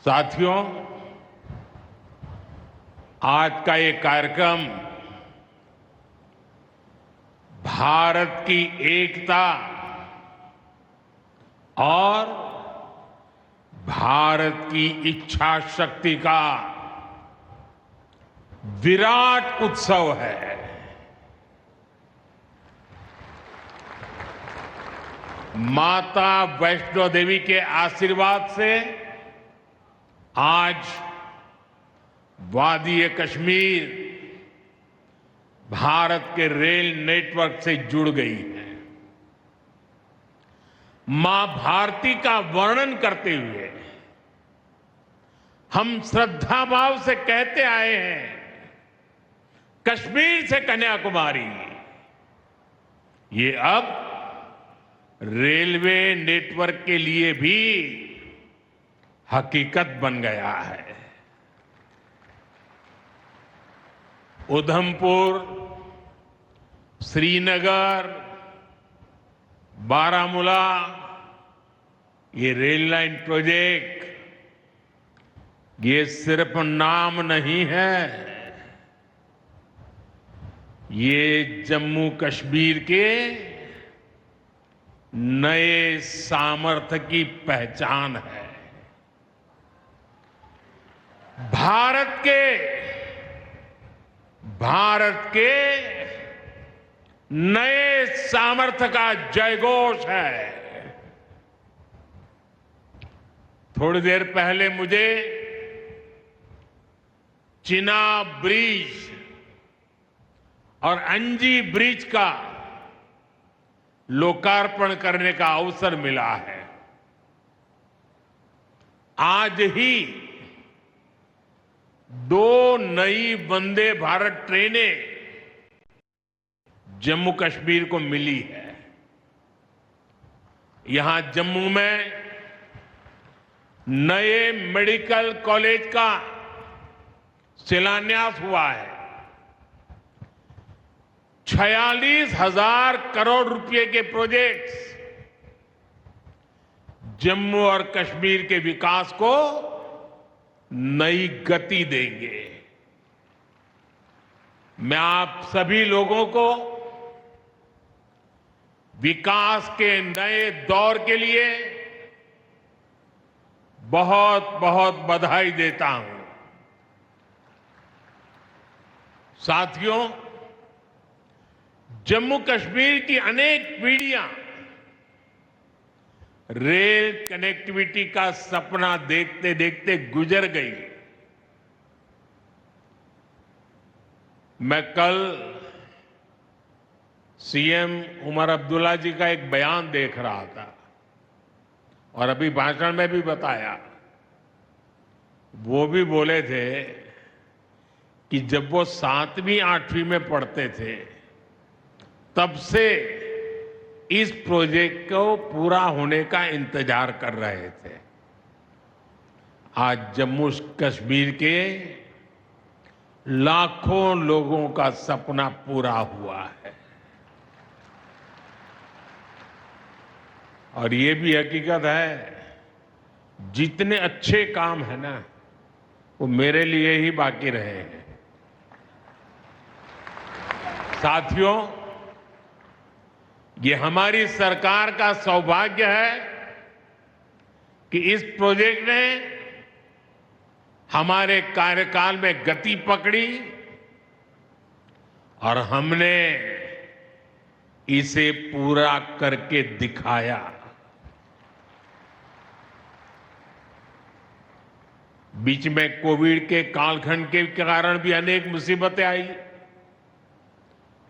साथियों, आज का ये कार्यक्रम भारत की एकता और भारत की इच्छा शक्ति का विराट उत्सव है। माता वैष्णो देवी के आशीर्वाद से आज वादी कश्मीर भारत के रेल नेटवर्क से जुड़ गई है। मां भारती का वर्णन करते हुए हम श्रद्धा भाव से कहते आए हैं, कश्मीर से कन्याकुमारी। ये अब रेलवे नेटवर्क के लिए भी हकीकत बन गया है। उधमपुर, श्रीनगर, बारामूला, ये रेल लाइन प्रोजेक्ट ये सिर्फ नाम नहीं है, ये जम्मू कश्मीर के नए सामर्थ्य की पहचान है। भारत के नए सामर्थ्य का जयघोष है। थोड़ी देर पहले मुझे चिनाब ब्रिज और अंजी ब्रिज का लोकार्पण करने का अवसर मिला है। आज ही 2 नई वंदे भारत ट्रेनें जम्मू कश्मीर को मिली है। यहां जम्मू में नए मेडिकल कॉलेज का शिलान्यास हुआ है। 46,000 करोड़ रुपए के प्रोजेक्ट्स जम्मू और कश्मीर के विकास को नई गति देंगे। मैं आप सभी लोगों को विकास के नए दौर के लिए बहुत बहुत बधाई देता हूं। साथियों, जम्मू कश्मीर की अनेक पीढ़ियां रेल कनेक्टिविटी का सपना देखते देखते गुजर गई। मैं कल सीएम उमर अब्दुल्ला जी का एक बयान देख रहा था और अभी भाषण में भी बताया। वो भी बोले थे कि जब वो 7वीं 8वीं में पढ़ते थे तब से इस प्रोजेक्ट को पूरा होने का इंतजार कर रहे थे। आज जम्मू कश्मीर के लाखों लोगों का सपना पूरा हुआ है। और ये भी हकीकत है, जितने अच्छे काम है ना, वो मेरे लिए ही बाकी रहे हैं। साथियों, ये हमारी सरकार का सौभाग्य है कि इस प्रोजेक्ट ने हमारे कार्यकाल में गति पकड़ी और हमने इसे पूरा करके दिखाया। बीच में कोविड के कालखंड के कारण भी अनेक मुसीबतें आई,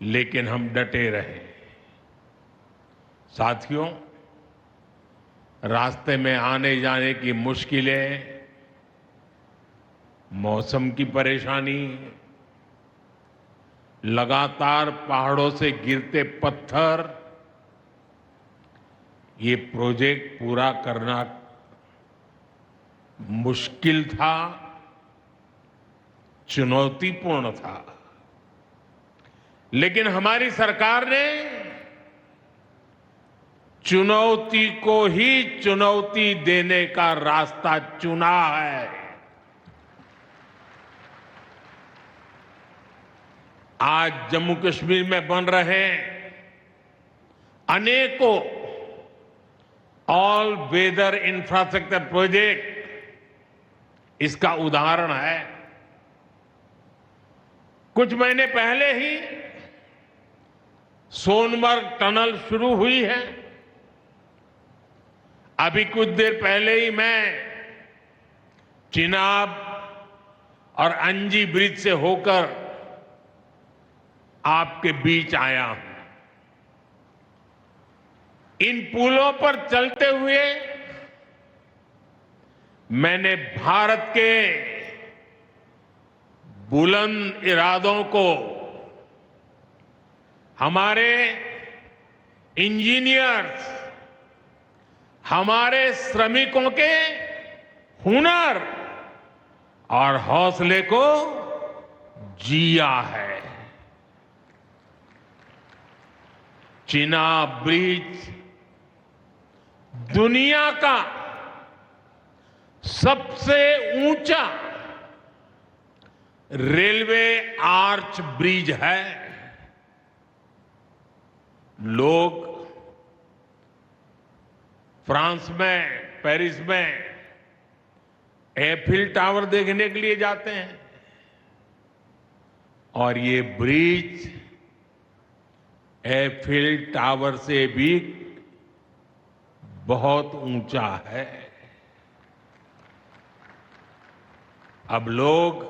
लेकिन हम डटे रहे। साथियों, रास्ते में आने जाने की मुश्किलें, मौसम की परेशानी, लगातार पहाड़ों से गिरते पत्थर, ये प्रोजेक्ट पूरा करना मुश्किल था, चुनौतीपूर्ण था। लेकिन हमारी सरकार ने चुनौती को ही चुनौती देने का रास्ता चुना है। आज जम्मू कश्मीर में बन रहे अनेकों ऑल वेदर इंफ्रास्ट्रक्चर प्रोजेक्ट इसका उदाहरण है। कुछ महीने पहले ही सोनमर्ग टनल शुरू हुई है। अभी कुछ देर पहले ही मैं चिनाब और अंजी ब्रिज से होकर आपके बीच आया हूं। इन पुलों पर चलते हुए मैंने भारत के बुलंद इरादों को, हमारे इंजीनियर्स, हमारे श्रमिकों के हुनर और हौसले को जिया है। चिनाब ब्रिज दुनिया का सबसे ऊंचा रेलवे आर्च ब्रिज है। लोग फ्रांस में, पेरिस में एफिल टावर देखने के लिए जाते हैं और ये ब्रिज एफिल टावर से भी बहुत ऊंचा है। अब लोग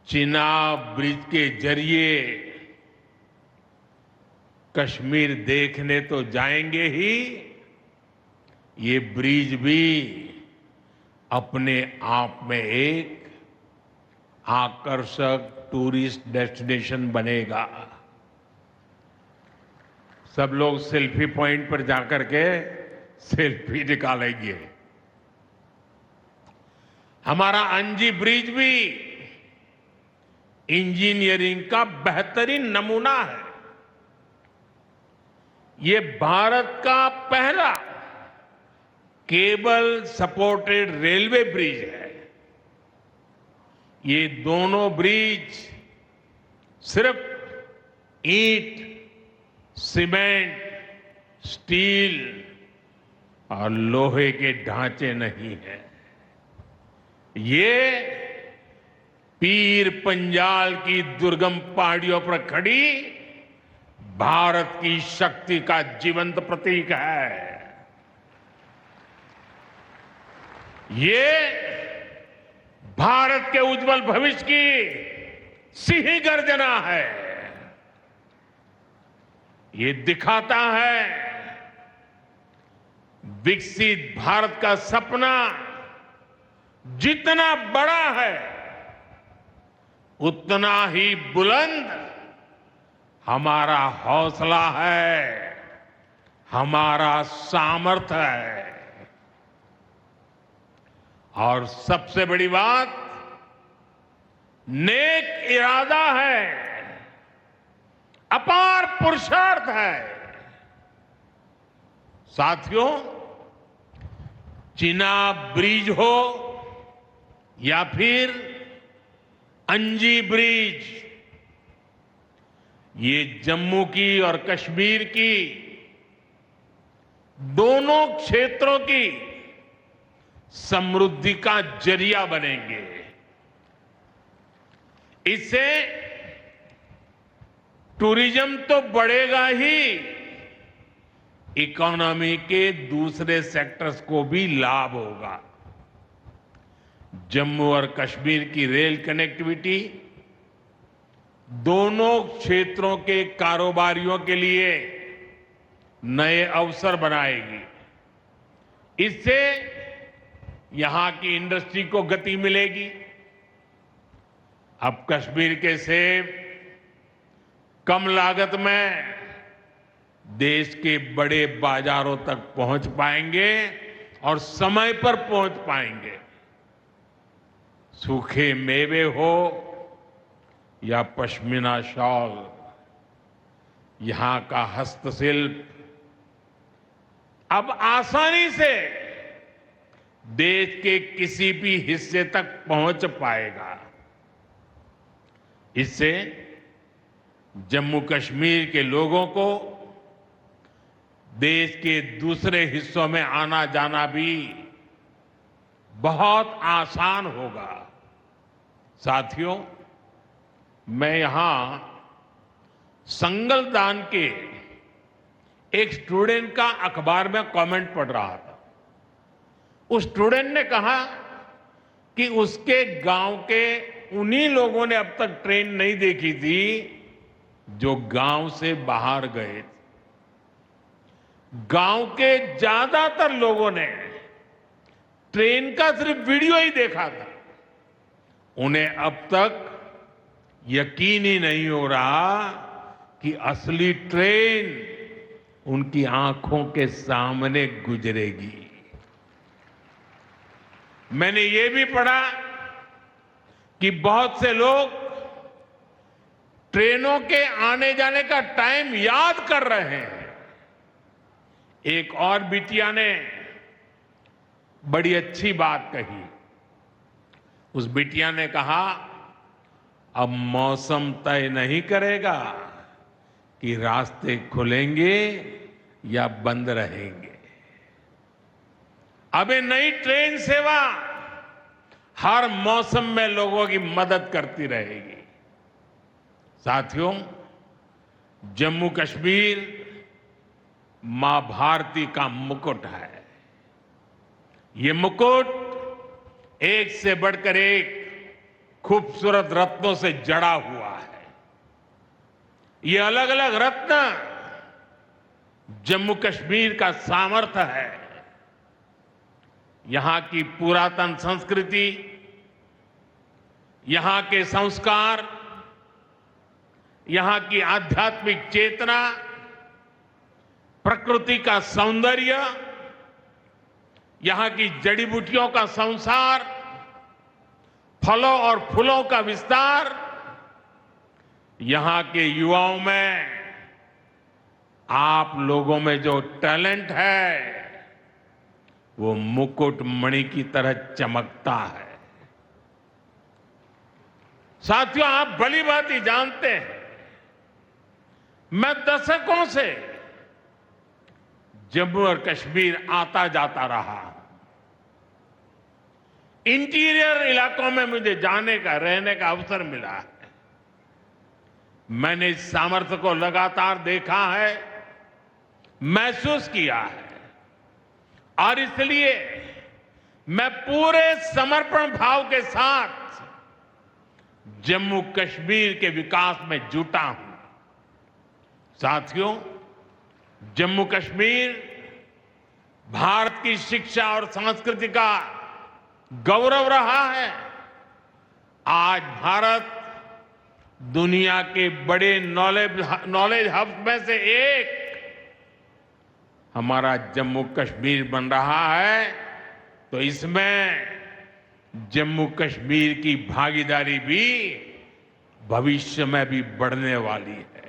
चिनाब ब्रिज के जरिए कश्मीर देखने तो जाएंगे ही, ये ब्रिज भी अपने आप में एक आकर्षक टूरिस्ट डेस्टिनेशन बनेगा। सब लोग सेल्फी पॉइंट पर जाकर के सेल्फी निकालेंगे। हमारा अंजी ब्रिज भी इंजीनियरिंग का बेहतरीन नमूना है। ये भारत का पहला केबल सपोर्टेड रेलवे ब्रिज है। ये दोनों ब्रिज सिर्फ ईंट, सीमेंट, स्टील और लोहे के ढांचे नहीं हैं। ये पीर पंजाल की दुर्गम पहाड़ियों पर खड़ी भारत की शक्ति का जीवंत प्रतीक है। ये भारत के उज्जवल भविष्य की सिंह गर्जना है। ये दिखाता है विकसित भारत का सपना जितना बड़ा है उतना ही बुलंद हमारा हौसला है, हमारा सामर्थ्य है। और सबसे बड़ी बात, नेक इरादा है, अपार पुरुषार्थ है। साथियों, चिनाब ब्रिज हो या फिर अंजी ब्रिज, ये जम्मू की और कश्मीर की दोनों क्षेत्रों की समृद्धि का जरिया बनेंगे। इससे टूरिज्म तो बढ़ेगा ही, इकोनॉमी के दूसरे सेक्टर्स को भी लाभ होगा। जम्मू और कश्मीर की रेल कनेक्टिविटी दोनों क्षेत्रों के कारोबारियों के लिए नए अवसर बनाएगी। इससे यहां की इंडस्ट्री को गति मिलेगी। अब कश्मीर के सेब कम लागत में देश के बड़े बाजारों तक पहुंच पाएंगे और समय पर पहुंच पाएंगे। सूखे मेवे हो या पश्मीना शॉल, यहां का हस्तशिल्प अब आसानी से देश के किसी भी हिस्से तक पहुंच पाएगा। इससे जम्मू कश्मीर के लोगों को देश के दूसरे हिस्सों में आना जाना भी बहुत आसान होगा। साथियों, मैं यहां संगलदान के एक स्टूडेंट का अखबार में कमेंट पढ़ रहा था। उस स्टूडेंट ने कहा कि उसके गांव के उन्हीं लोगों ने अब तक ट्रेन नहीं देखी थी जो गांव से बाहर गए थे। गांव के ज्यादातर लोगों ने ट्रेन का सिर्फ वीडियो ही देखा था। उन्हें अब तक यकीन ही नहीं हो रहा कि असली ट्रेन उनकी आंखों के सामने गुजरेगी। मैंने ये भी पढ़ा कि बहुत से लोग ट्रेनों के आने जाने का टाइम याद कर रहे हैं। एक और बिटिया ने बड़ी अच्छी बात कही। उस बिटिया ने कहा, अब मौसम तय नहीं करेगा कि रास्ते खुलेंगे या बंद रहेंगे। अब ये नई ट्रेन सेवा हर मौसम में लोगों की मदद करती रहेगी। साथियों, जम्मू कश्मीर मां भारती का मुकुट है। ये मुकुट एक से बढ़कर एक खूबसूरत रत्नों से जड़ा हुआ है। ये अलग अलग रत्न जम्मू कश्मीर का सामर्थ्य है। यहां की पुरातन संस्कृति, यहां के संस्कार, यहां की आध्यात्मिक चेतना, प्रकृति का सौंदर्य, यहां की जड़ी बूटियों का संसार, फलों और फूलों का विस्तार, यहां के युवाओं में, आप लोगों में जो टैलेंट है वो मुकुट मणि की तरह चमकता है। साथियों, आप भली भांति जानते हैं, मैं दशकों से जम्मू और कश्मीर आता जाता रहा। इंटीरियर इलाकों में मुझे जाने का, रहने का अवसर मिला है। मैंने इस सामर्थ्य को लगातार देखा है, महसूस किया है, और इसलिए मैं पूरे समर्पण भाव के साथ जम्मू कश्मीर के विकास में जुटा हूं। साथियों, जम्मू कश्मीर भारत की शिक्षा और संस्कृति का गौरव रहा है। आज भारत दुनिया के बड़े नॉलेज हब में से एक हमारा जम्मू कश्मीर बन रहा है। तो इसमें जम्मू कश्मीर की भागीदारी भी भविष्य में भी बढ़ने वाली है।